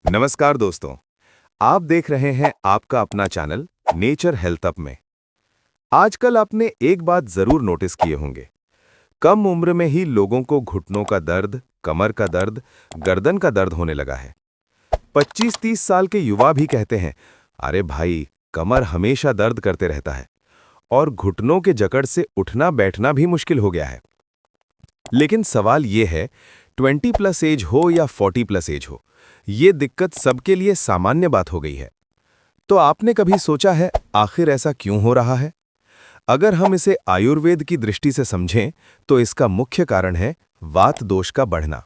नमस्कार दोस्तों, आप देख रहे हैं आपका अपना चैनल नेचर हेल्थ अप में। आजकल आपने एक बात जरूर नोटिस किए होंगे, कम उम्र में ही लोगों को घुटनों का दर्द, कमर का दर्द, गर्दन का दर्द होने लगा है। 25-30 साल के युवा भी कहते हैं, अरे भाई, कमर हमेशा दर्द करते रहता है और घुटनों के जकड़ से उठना बैठना भी मुश्किल हो गया है। लेकिन सवाल ये है, 20+ एज हो या 40+ एज हो, ये दिक्कत सबके लिए सामान्य बात हो गई है। तो आपने कभी सोचा है आखिर ऐसा क्यों हो रहा है? अगर हम इसे आयुर्वेद की दृष्टि से समझें तो इसका मुख्य कारण है वात दोष का बढ़ना।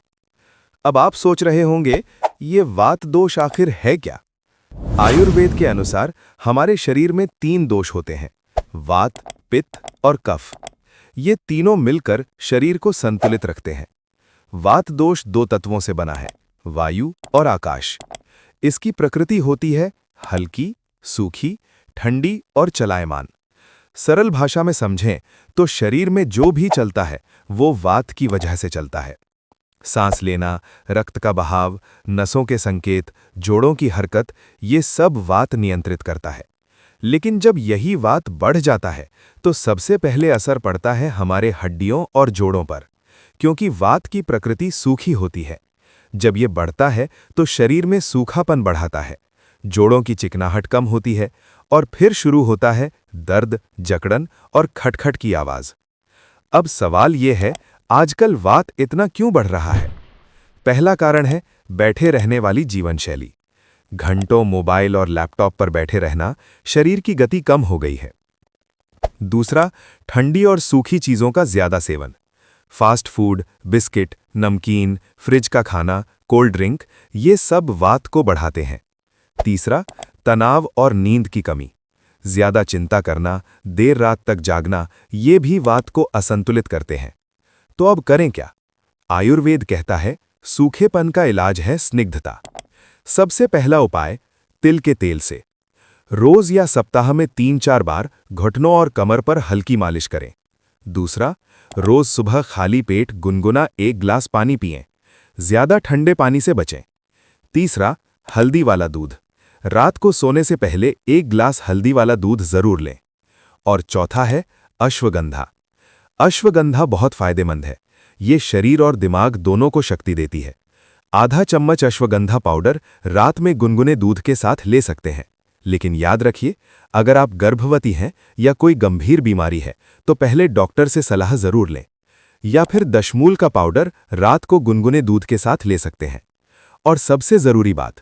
अब आप सोच रहे होंगे, ये वात दोष आखिर है क्या? आयुर्वेद के अनुसार हमारे शरीर में 3 दोष होते हैं, वात, पित्त और कफ। ये तीनों मिलकर शरीर को संतुलित रखते हैं। वात दोष 2 तत्वों से बना है, वायु और आकाश। इसकी प्रकृति होती है हल्की, सूखी, ठंडी और चलायमान। सरल भाषा में समझें तो शरीर में जो भी चलता है वो वात की वजह से चलता है। सांस लेना, रक्त का बहाव, नसों के संकेत, जोड़ों की हरकत, ये सब वात नियंत्रित करता है। लेकिन जब यही वात बढ़ जाता है तो सबसे पहले असर पड़ता है हमारे हड्डियों और जोड़ों पर, क्योंकि वात की प्रकृति सूखी होती है। जब ये बढ़ता है तो शरीर में सूखापन बढ़ाता है, जोड़ों की चिकनाहट कम होती है और फिर शुरू होता है दर्द, जकड़न और खटखट की आवाज। अब सवाल ये है, आजकल वात इतना क्यों बढ़ रहा है? पहला कारण है बैठे रहने वाली जीवन शैली। घंटों मोबाइल और लैपटॉप पर बैठे रहना, शरीर की गति कम हो गई है। दूसरा, ठंडी और सूखी चीजों का ज्यादा सेवन। फास्ट फूड, बिस्किट, नमकीन, फ्रिज का खाना, कोल्ड ड्रिंक, ये सब वात को बढ़ाते हैं। तीसरा, तनाव और नींद की कमी। ज्यादा चिंता करना, देर रात तक जागना, ये भी वात को असंतुलित करते हैं। तो अब करें क्या? आयुर्वेद कहता है सूखेपन का इलाज है स्निग्धता। सबसे पहला उपाय, तिल के तेल से रोज या सप्ताह में 3-4 बार घुटनों और कमर पर हल्की मालिश करें। दूसरा, रोज सुबह खाली पेट गुनगुना 1 गिलास पानी पिएं। ज्यादा ठंडे पानी से बचें। तीसरा, हल्दी वाला दूध। रात को सोने से पहले 1 गिलास हल्दी वाला दूध जरूर लें। और चौथा है अश्वगंधा। अश्वगंधा बहुत फायदेमंद है। ये शरीर और दिमाग दोनों को शक्ति देती है। आधा चम्मच अश्वगंधा पाउडर रात में गुनगुने दूध के साथ ले सकते हैं। लेकिन याद रखिए, अगर आप गर्भवती हैं या कोई गंभीर बीमारी है तो पहले डॉक्टर से सलाह जरूर लें। या फिर दशमूल का पाउडर रात को गुनगुने दूध के साथ ले सकते हैं। और सबसे जरूरी बात,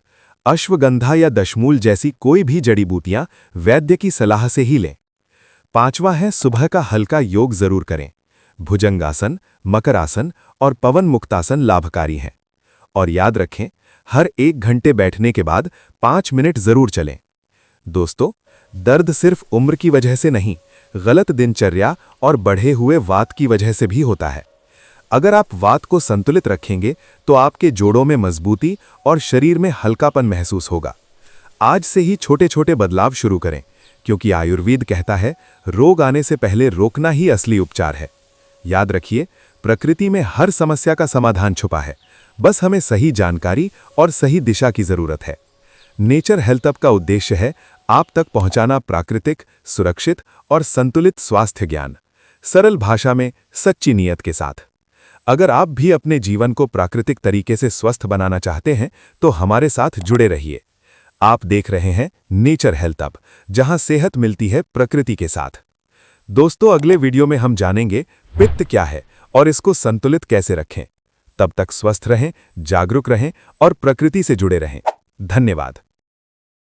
अश्वगंधा या दशमूल जैसी कोई भी जड़ी बूटियां वैद्य की सलाह से ही लें। पांचवा है सुबह का हल्का योग जरूर करें। भुजंगासन, मकरासन और पवन मुक्तासन लाभकारी हैं। और याद रखें, हर 1 घंटे बैठने के बाद 5 मिनट जरूर चलें। दोस्तों, दर्द सिर्फ उम्र की वजह से नहीं, गलत दिनचर्या और बढ़े हुए वात की वजह से भी होता है। अगर आप वात को संतुलित रखेंगे तो आपके जोड़ों में मजबूती और शरीर में हल्कापन महसूस होगा। आज से ही छोटे छोटे बदलाव शुरू करें, क्योंकि आयुर्वेद कहता है रोग आने से पहले रोकना ही असली उपचार है। याद रखिए, प्रकृति में हर समस्या का समाधान छुपा है, बस हमें सही जानकारी और सही दिशा की जरूरत है। नेचर हेल्थ अप का उद्देश्य है आप तक पहुंचाना प्राकृतिक, सुरक्षित और संतुलित स्वास्थ्य ज्ञान, सरल भाषा में सच्ची नीयत के साथ। अगर आप भी अपने जीवन को प्राकृतिक तरीके से स्वस्थ बनाना चाहते हैं तो हमारे साथ जुड़े रहिए। आप देख रहे हैं नेचर हेल्थ अप, जहां सेहत मिलती है प्रकृति के साथ। दोस्तों, अगले वीडियो में हम जानेंगे पित्त क्या है और इसको संतुलित कैसे रखें। तब तक स्वस्थ रहें, जागरूक रहें और प्रकृति से जुड़े रहें। धन्यवाद।